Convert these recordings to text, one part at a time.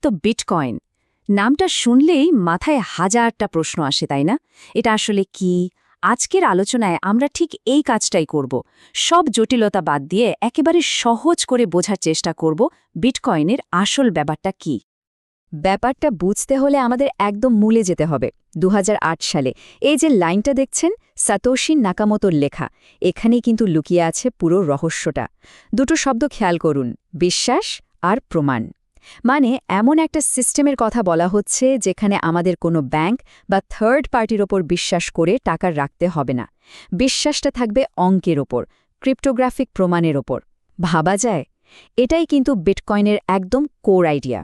তো বিটকয়েন নামটা শুনলেই মাথায় হাজারটা প্রশ্ন আসে, তাই না? এটা আসলে কি? আজকের আলোচনায় আমরা ঠিক এই কাজটাই করব। সব জটিলতা বাদ দিয়ে একেবারে সহজ করে বোঝার চেষ্টা করব বিটকয়েনের আসল ব্যাপারটা কি। ব্যাপারটা বুঝতে হলে আমাদের একদম মূলে যেতে হবে। ২০০৮ সালে এই যে লাইনটা দেখছেন, সাতোশি নাকামোতোর লেখা, এখানেই কিন্তু লুকিয়ে আছে পুরো রহস্যটা। দুটো শব্দ খেয়াল করুন, বিশ্বাস আর প্রমাণ। মানে এমন একটা সিস্টেমের কথা বলা হচ্ছে যেখানে আমাদের কোনো ব্যাংক বা থার্ড পার্টির ওপর বিশ্বাস করে টাকা রাখতে হবে না। বিশ্বাসটা থাকবে অঙ্কের ওপর, ক্রিপ্টোগ্রাফিক প্রমাণের ওপর। ভাবা যায়? এটাই কিন্তু বিটকয়েনের একদম কোর আইডিয়া।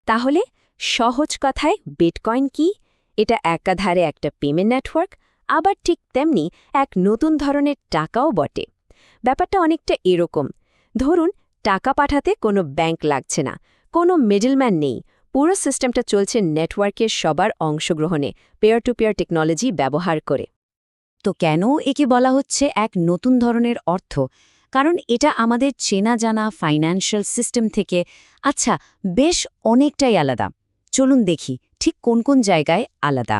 তাহলে সহজ কথায় বিটকয়েন কি? এটা একাধারে একটা পেমেন্ট নেটওয়ার্ক, আবার ঠিক তেমনি এক নতুন ধরনের টাকাও বটে। ব্যাপারটা অনেকটা এরকম, ধরুন টাকা পাঠাতে কোনো ব্যাংক লাগছে না, কোনো মিডলম্যান নেই, পুরো সিস্টেমটা চলছে নেটওয়ার্কের সবার অংশগ্রহণে, পেয়ার টু পেয়ার টেকনোলজি ব্যবহার করে। তো কেন একে বলা হচ্ছে এক নতুন ধরনের অর্থ? কারণ এটা আমাদের চেনা জানা ফাইন্যান্সিয়াল সিস্টেম থেকে বেশ অনেকটাই আলাদা। চলুন দেখি ঠিক কোন কোন জায়গায় আলাদা।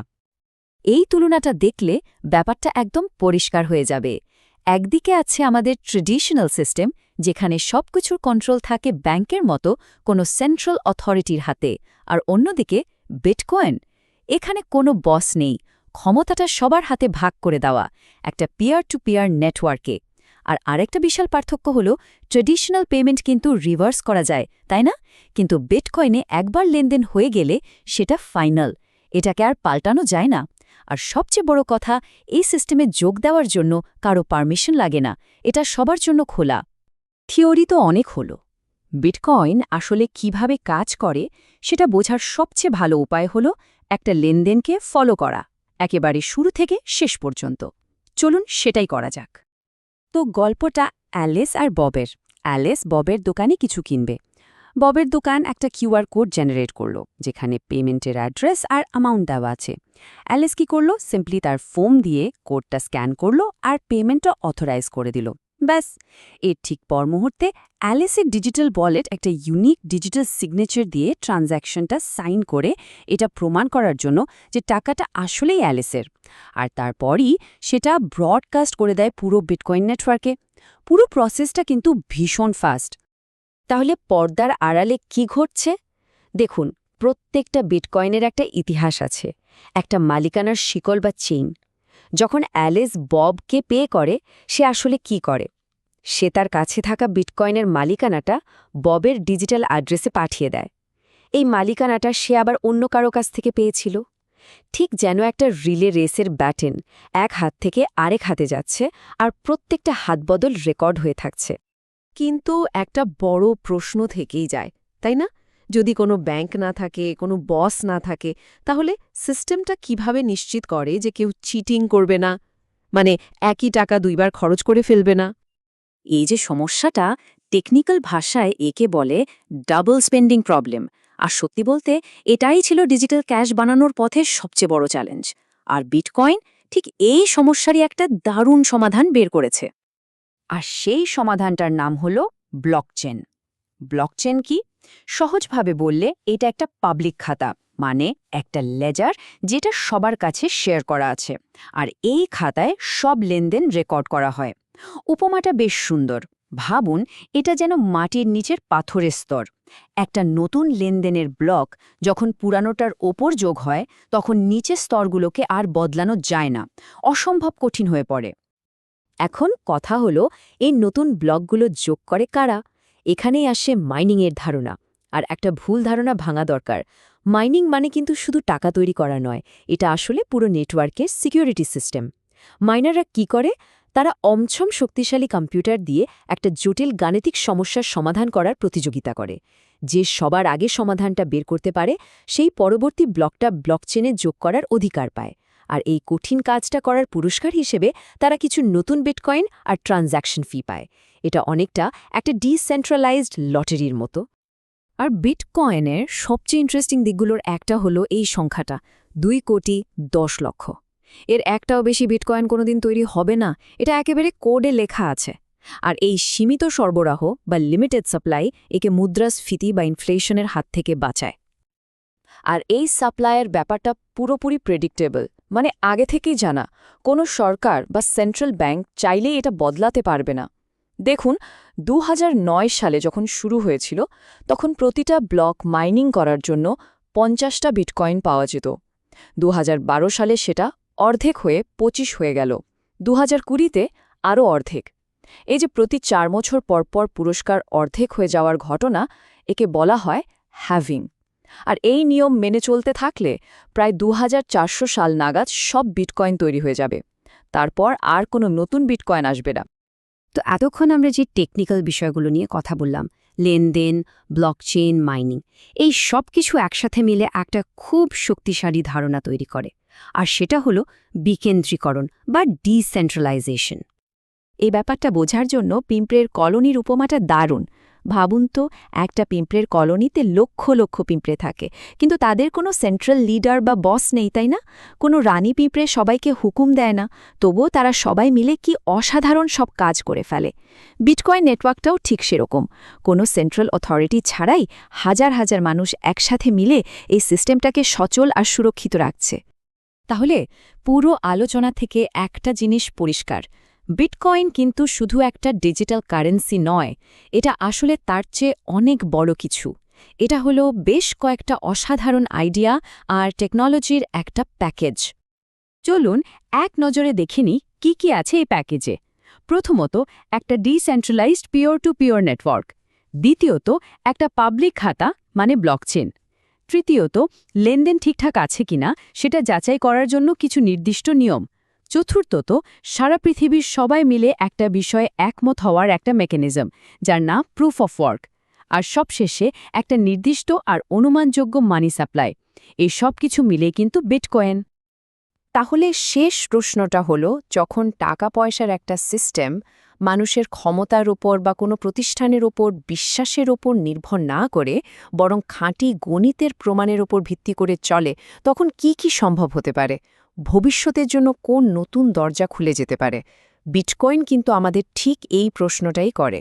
এই তুলনাটা দেখলে ব্যাপারটা একদম পরিষ্কার হয়ে যাবে। একদিকে আছে আমাদের ট্রেডিশনাল সিস্টেম, যেখানে সবকিছুর কন্ট্রোল থাকে ব্যাংকের মতো কোনো সেন্ট্রাল অথরিটির হাতে, আর অন্যদিকে বিটকয়েন, এখানে কোনো বস নেই, ক্ষমতাটা সবার হাতে ভাগ করে দেওয়া, একটা পিয়ার টু পিয়ার নেটওয়ার্কে। আর আরেকটা বিশাল পার্থক্য হলো ট্রেডিশনাল পেমেন্ট কিন্তু রিভার্স করা যায়, তাই না? কিন্তু বিটকয়েনে একবার লেনদেন হয়ে গেলে সেটা ফাইনাল, এটাকে আর পাল্টানো যায় না। আর সবচেয়ে বড় কথা, এই সিস্টেমে যোগ দেওয়ার জন্য কারো পারমিশন লাগে না, এটা সবার জন্য খোলা। থিওরি তো অনেক হলো, বিটকয়েন আসলে কিভাবে কাজ করে সেটা বোঝার সবচেয়ে ভালো উপায় হলো একটা লেনদেনকে ফলো করা, একেবারে শুরু থেকে শেষ পর্যন্ত। চলুন সেটাই করা যাক। তো গল্পটা অ্যালিস আর ববের। অ্যালিস ববের দোকানে কিছু কিনবে। ববের দোকান একটা কিউআর কোড জেনারেট করলো, যেখানে পেমেন্টের অ্যাড্রেস আর অ্যামাউন্ট দেওয়া আছে। অ্যালিস কি করলো? সিম্পলি তার ফোন দিয়ে কোডটা স্ক্যান করলো আর পেমেন্টটা অথরাইজ করে দিল। ব্যাস, এর ঠিক পর মুহূর্তে অ্যালিসের ডিজিটাল ওয়ালেট একটা ইউনিক ডিজিটাল সিগনেচার দিয়ে ট্রানজ্যাকশনটা সাইন করে এটা প্রমাণ করার জন্য যে টাকাটা আসলেই অ্যালিসের। আর তারপরই সেটা ব্রডকাস্ট করে দেয় পুরো বিটকয়েন নেটওয়ার্কে। পুরো প্রসেসটা কিন্তু ভীষণ ফাস্ট। তাহলে পর্দার আড়ালে কি ঘটছে? দেখুন, প্রত্যেকটা বিটকয়েনের একটা ইতিহাস আছে, একটা মালিকানার শিকল বা চেইন। যখন অ্যালিস ববকে পে করে, সে আসলে কি করে? সে তার কাছে থাকা বিটকয়েনের মালিকানাটা ববের ডিজিটাল অ্যাড্রেসে পাঠিয়ে দেয়। এই মালিকানাটা সে আবার অন্য কারো কাছ থেকে পেয়েছিল। ঠিক যেন একটা রিলে রেসের ব্যাটন এক হাত থেকে আরেক হাতে যাচ্ছে, আর প্রত্যেকটা হাতবদল রেকর্ড হয়ে থাকছে। কিন্তু একটা বড় প্রশ্ন থেকেই যায়, তাই না? যদি কোনো ব্যাংক না থাকে, কোনো বস না থাকে, তাহলে সিস্টেমটা কিভাবে নিশ্চিত করে যে কেউ চিটিং করবে না, মানে একই টাকা দুইবার খরচ করে ফেলবে না? এই যে সমস্যাটা, টেকনিক্যাল ভাষায় একে বলে ডাবল স্পেন্ডিং প্রবলেম। আর সত্যি বলতে এটাই ছিল ডিজিটাল ক্যাশ বানানোর পথে সবচেয়ে বড় চ্যালেঞ্জ। আর বিটকয়েন ঠিক এই সমস্যারই একটা দারুণ সমাধান বের করেছে। আর সেই সমাধানটার নাম হল ব্লকচেন। ব্লকচেন কি? সহজভাবে বললে এটা একটা পাবলিক খাতা, মানে একটা লেজার যেটা সবার কাছে শেয়ার করা আছে। আর এই খাতায় সব লেনদেন রেকর্ড করা হয়। উপমাটা বেশ সুন্দর। ভাবুন, এটা যেন মাটির নিচের পাথরের স্তর। একটা নতুন লেনদেনের ব্লক যখন পুরানোটার ওপর যোগ হয়, তখন নিচের স্তরগুলোকে আর বদলানো যায় না, অসম্ভব কঠিন হয়ে পড়ে। এখন কথা হলো, এই নতুন ব্লকগুলো যোগ করে কারা? এখানেই আসে মাইনিংয়ের ধারণা। আর একটা ভুল ধারণা ভাঙা দরকার। মাইনিং মানে কিন্তু শুধু টাকা তৈরি করা নয়, এটা আসলে পুরো নেটওয়ার্কের সিকিউরিটি সিস্টেম। মাইনাররা কি করে? তারা অমছম শক্তিশালী কম্পিউটার দিয়ে একটা জটিল গাণিতিক সমস্যার সমাধান করার প্রতিযোগিতা করে। যে সবার আগে সমাধানটা বের করতে পারে, সেই পরবর্তী ব্লকটা ব্লকচেনে যোগ করার অধিকার পায়। আর এই কঠিন কাজটা করার পুরস্কার হিসেবে তারা কিছু নতুন বিটকয়েন আর ট্রানজ্যাকশন ফি পায়। এটা অনেকটা একটা ডিসেন্ট্রালাইজড লটারির মতো। আর বিটকয়েনের সবচেয়ে ইন্টারেস্টিং দিকগুলোর একটা হলো এই সংখ্যাটা, 2,10,00,000,000। এর একটাও বেশি বিটকয়েন কোনোদিন তৈরি হবে না, এটা একেবারে কোডে লেখা আছে। আর এই সীমিত সরবরাহ বা লিমিটেড সাপ্লাই একে মুদ্রাস্ফীতি বা ইনফ্লেশনের হাত থেকে বাঁচায়। আর এই সাপ্লাইয়ের ব্যাপারটা পুরোপুরি প্রেডিক্টেবল, মানে আগে থেকেই জানা। কোনো সরকার বা সেন্ট্রাল ব্যাংক চাইলেই এটা বদলাতে পারবে না। দেখুন, 2009 সালে যখন শুরু হয়েছিল তখন প্রতিটা ব্লক মাইনিং করার জন্য 50টা বিটকয়েন পাওয়া যেত। 2012 সালে সেটা অর্ধেক হয়ে 25 হয়ে গেল, 2020-তে আরও অর্ধেক। এই যে প্রতি 4 বছর পরপর পুরস্কার অর্ধেক হয়ে যাওয়ার ঘটনা, একে বলা হয় হ্যাভিং। আর এই নিয়ম মেনে চলতে থাকলে প্রায় 2400 সাল নাগাদ সব বিটকয়েন তৈরি হয়ে যাবে। তারপর আর কোনো নতুন বিটকয়েন আসবে না। তো এতক্ষণ আমরা যে টেকনিক্যাল বিষয়গুলো নিয়ে কথা বললাম, লেনদেন, ব্লকচেইন, মাইনিং, এই সব কিছু একসাথে মিলে একটা খুব শক্তিশালী ধারণা তৈরি করে। আর সেটা হলো বিকেন্দ্রীকরণ বা ডিসেন্ট্রালাইজেশন। এই ব্যাপারটা বোঝার জন্য পিঁপড়ের কলোনির উপমাটা দারুণ। ভাবুন তো, একটা পিঁপড়ের কলোনিতে লক্ষ লক্ষ পিঁপড়ে থাকে, কিন্তু তাদের কোনো সেন্ট্রাল লিডার বা বস নেই, তাই না? কোনো রানী পিঁপড়ে সবাইকে হুকুম দেয় না, তবুও তারা সবাই মিলে কি অসাধারণ সব কাজ করে ফেলে। বিটকয়েন নেটওয়ার্কটাও ঠিক সেরকম। কোনো সেন্ট্রাল অথরিটি ছাড়াই হাজার হাজার মানুষ একসাথে মিলে এই সিস্টেমটাকে সচল আর সুরক্ষিত রাখছে। তাহলে পুরো আলোচনা থেকে একটা জিনিস পরিষ্কার, বিটকয়েন কিন্তু শুধু একটা ডিজিটাল কারেন্সি নয়, এটা আসলে তার চেয়ে অনেক বড় কিছু। এটা হলো বেশ কয়েকটা অসাধারণ আইডিয়া আর টেকনোলজির একটা প্যাকেজ। চলুন এক নজরে দেখে নিই কি কি আছে এই প্যাকেজে। প্রথমত, একটা decentralised pure to pure network. দ্বিতীয়ত, একটা পাবলিক খাতা মানে ব্লকচেন। তৃতীয়ত, লেনদেন ঠিকঠাক আছে কিনা সেটা যাচাই করার জন্য কিছু নির্দিষ্ট নিয়ম। চতুর্থত, সারা পৃথিবীর সবাই মিলে একটা বিষয়ে একমত হওয়ার একটা মেকানিজম, যার নাম প্রুফ অফ ওয়ার্ক। আর সবশেষে একটা নির্দিষ্ট আর অনুমানযোগ্য মানি সাপ্লাই। এই সব কিছু মিলে কিন্তু বিটকয়েন। তাহলে শেষ প্রশ্নটা হলো, যখন টাকা পয়সার একটা সিস্টেম মানুষের ক্ষমতার ওপর বা কোনো প্রতিষ্ঠানের ওপর বিশ্বাসের ওপর নির্ভর না করে বরং খাঁটি গণিতের প্রমাণের ওপর ভিত্তি করে চলে, তখন কি কি সম্ভব হতে পারে? ভবিষ্যতের জন্য কোন নতুন দরজা খুলে যেতে পারে? বিটকয়েন কিন্তু আমাদের ঠিক এই প্রশ্নটাই করে।